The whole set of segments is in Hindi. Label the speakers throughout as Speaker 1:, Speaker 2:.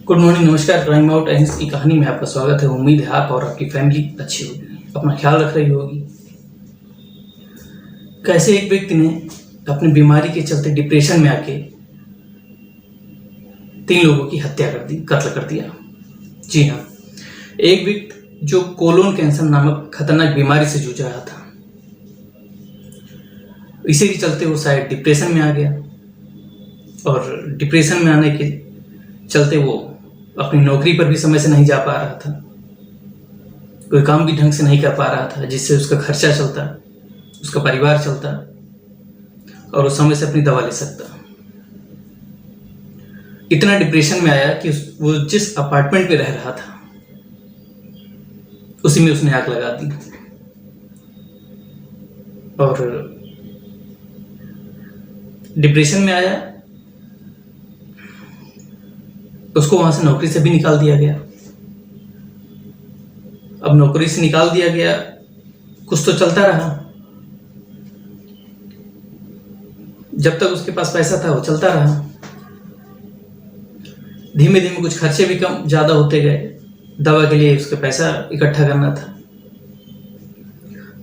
Speaker 1: गुड मॉर्निंग, नमस्कार। क्राइम आउट एजेंस की कहानी में आपका स्वागत है। उम्मीद है आप और आपकी फैमिली अच्छी होगी, अपना ख्याल रख रही होगी। कैसे एक व्यक्ति ने अपनी बीमारी के चलते डिप्रेशन में आके 3 लोगों की हत्या कर दी, कत्ल कर दिया। जी हाँ, एक व्यक्ति जो कोलोन कैंसर नामक खतरनाक बीमारी से जूझ रहा था, इसी के चलते वो शायद डिप्रेशन में आ गया और डिप्रेशन में आने के चलते वो अपनी नौकरी पर भी समय से नहीं जा पा रहा था, कोई काम भी ढंग से नहीं कर पा रहा था जिससे उसका खर्चा चलता, उसका परिवार चलता और वो समय से अपनी दवा ले सकता। इतना डिप्रेशन में आया कि वो जिस अपार्टमेंट में रह रहा था उसी में उसने आग लगा दी और डिप्रेशन में आया। उसको वहां से नौकरी से भी निकाल दिया गया। अब नौकरी से निकाल दिया गया, कुछ तो चलता रहा, जब तक उसके पास पैसा था वो चलता रहा। धीमे धीमे कुछ खर्चे भी कम ज्यादा होते गए। दवा के लिए उसके पैसा इकट्ठा करना था,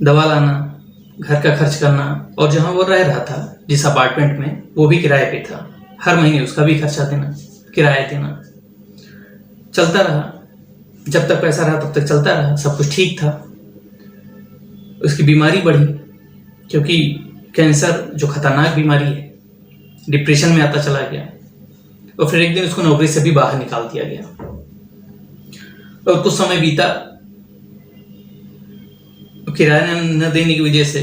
Speaker 1: दवा लाना, घर का खर्च करना, और जहां वो रह रहा था जिस अपार्टमेंट में, वो भी किराए पे था। हर महीने उसका भी खर्चा देना, किराया देना, चलता रहा। जब तक पैसा रहा तब तक चलता रहा, सब कुछ ठीक था। उसकी बीमारी बढ़ी क्योंकि कैंसर जो खतरनाक बीमारी है, डिप्रेशन में आता चला गया और फिर एक दिन उसको नौकरी से भी बाहर निकाल दिया गया। और कुछ समय बीता, किराया न देने की वजह से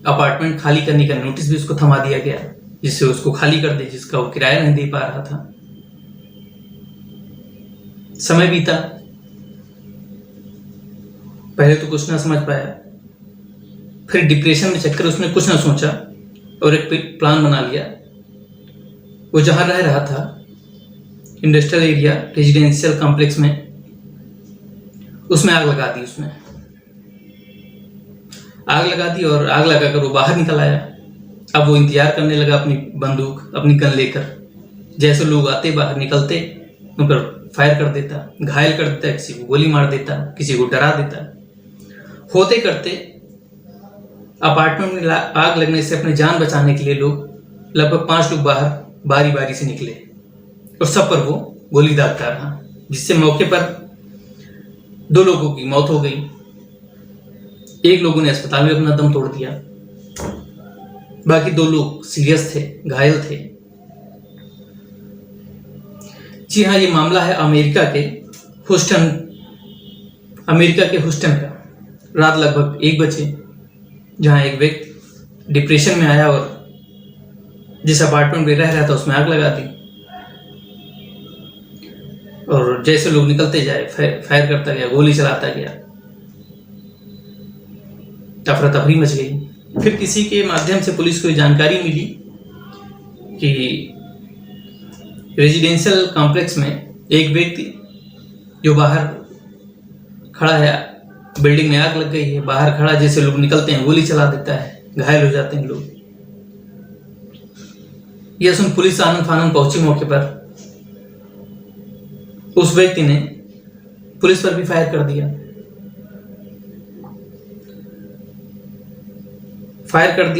Speaker 1: अपार्टमेंट खाली करने का नोटिस भी उसको थमा दिया गया, जिससे उसको खाली कर दे, जिसका वो किराया नहीं दे पा रहा था। समय बीता, पहले तो कुछ ना समझ पाया, फिर डिप्रेशन में चक्कर उसने कुछ ना सोचा और एक प्लान बना लिया। वो जहां रह रहा था, इंडस्ट्रियल एरिया, रेजिडेंशियल कॉम्प्लेक्स में, उसमें आग लगा दी। उसने आग लगा दी और आग लगाकर वो बाहर निकल आया। अब वो इंतजार करने लगा अपनी बंदूक, अपनी गन लेकर। जैसे लोग आते बाहर निकलते उन पर फायर कर देता, घायल कर देता, किसी को गोली मार देता, किसी को डरा देता। होते करते अपार्टमेंट में आग लगने से अपनी जान बचाने के लिए लोग लगभग 5 लोग बाहर बारी बारी से निकले और सब पर वो गोली दागता रहा, जिससे मौके पर 2 लोगों की मौत हो गई। एक लोगों ने अस्पताल में अपना दम तोड़ दिया, बाकी 2 लोग सीरियस थे, घायल थे। जी हाँ, ये मामला है अमेरिका के ह्यूस्टन का। रात लगभग 1 बजे, जहां एक व्यक्ति डिप्रेशन में आया और जिस अपार्टमेंट में रह रहा था उसमें आग लगा दी। और जैसे लोग निकलते जाए फायर करता गया, गोली चलाता गया, अफरा तफरी मच गई। फिर किसी के माध्यम से पुलिस को ये जानकारी मिली कि रेजिडेंशियल कॉम्प्लेक्स में एक व्यक्ति जो बाहर खड़ा है, बिल्डिंग में आग लग गई है, बाहर खड़ा, जैसे लोग निकलते हैं गोली चला देता है, घायल हो जाते हैं लोग। यह सुन पुलिस आनन फानन पहुंची मौके पर। उस व्यक्ति ने पुलिस पर भी फायर कर दिया।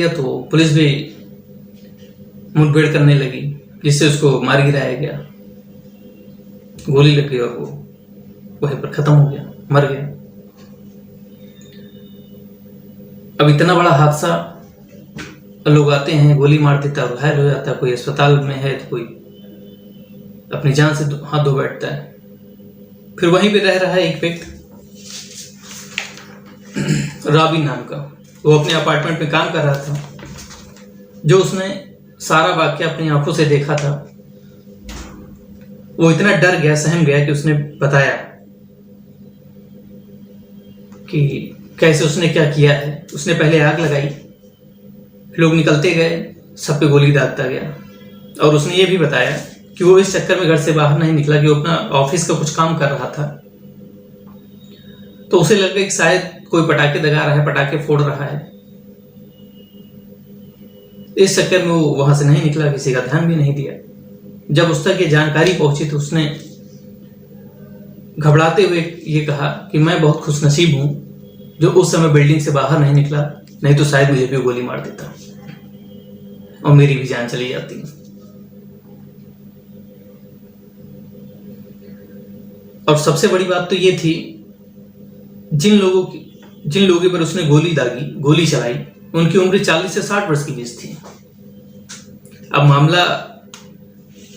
Speaker 1: तो पुलिस भी मुठभेड़ करने लगी, जिससे उसको मार गिराया गया, गोली लग गई और वो वहीं पर खत्म हो गया, मर गया। अब इतना बड़ा हादसा, लोग आते हैं, गोली मार देता और घायल हो जाता है, कोई अस्पताल में है तो कोई अपनी जान से हाथ धो बैठता है। फिर वहीं पे रह रहा है एक व्यक्ति, रॉबिन नाम का। वो अपने अपार्टमेंट में काम कर रहा था। जो उसने सारा वाक्य अपनी आंखों से देखा था, वो इतना डर गया, सहम गया कि उसने बताया कि कैसे उसने क्या किया है। उसने पहले आग लगाई, लोग निकलते गए, सब पे गोली दागता गया। और उसने ये भी बताया कि वो इस चक्कर में घर से बाहर नहीं निकला कि वो अपना ऑफिस का कुछ काम कर रहा था, तो उसे लगा कि शायद कोई पटाखे दगा रहा है, पटाखे फोड़ रहा है। इस चक्कर में वो वहां से नहीं निकला, किसी का ध्यान भी नहीं दिया। जब उस तक ये जानकारी पहुंची तो उसने घबराते हुए ये कहा कि मैं बहुत खुशनसीब हूं जो उस समय बिल्डिंग से बाहर नहीं निकला, नहीं तो शायद मुझे भी गोली मार देता और मेरी भी जान चली जाती। और सबसे बड़ी बात तो ये थी, जिन लोगों पर उसने गोली चलाई, उनकी उम्र 40 से 60 वर्ष के बीच थी। अब मामला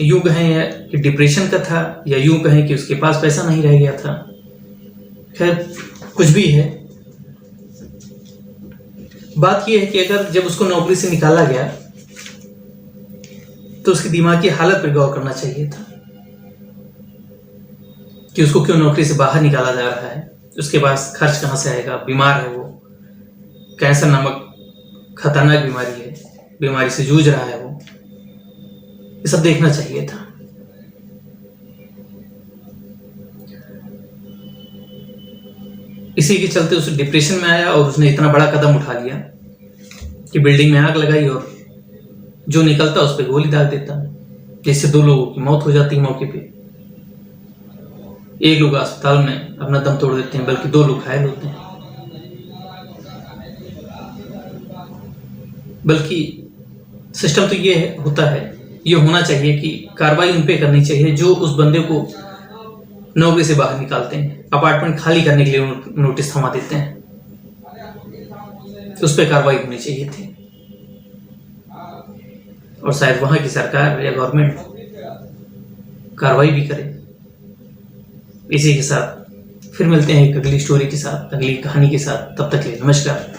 Speaker 1: यूं कहें कि डिप्रेशन का था, या यूं कहें कि उसके पास पैसा नहीं रह गया था। खैर, कुछ भी है, बात यह है कि अगर जब उसको नौकरी से निकाला गया तो उसकी दिमागी हालत पर गौर करना चाहिए था कि उसको क्यों नौकरी से बाहर निकाला जा रहा है, उसके पास खर्च कहां से आएगा, बीमार है वो, कैंसर नामक खतरनाक बीमारी है, बीमारी से जूझ रहा है वो, ये सब देखना चाहिए था। इसी के चलते उस डिप्रेशन में आया और उसने इतना बड़ा कदम उठा लिया कि बिल्डिंग में आग लगाई और जो निकलता उस पर गोली दाग देता, जिससे 2 लोगों की मौत हो जाती मौके पे। 1 लोग अस्पताल में अपना दम तोड़ देते हैं, बल्कि 2 लोग घायल होते हैं। बल्कि सिस्टम तो ये होता है, ये होना चाहिए कि कार्रवाई उन पे करनी चाहिए जो उस बंदे को नौकरी से बाहर निकालते हैं, अपार्टमेंट खाली करने के लिए नोटिस थमा देते हैं, उस पर कार्रवाई होनी चाहिए थी। और शायद वहां की सरकार या गवर्नमेंट कार्रवाई भी करे। इसी के साथ फिर मिलते हैं एक अगली स्टोरी के साथ, अगली कहानी के साथ। तब तक के लिए नमस्कार।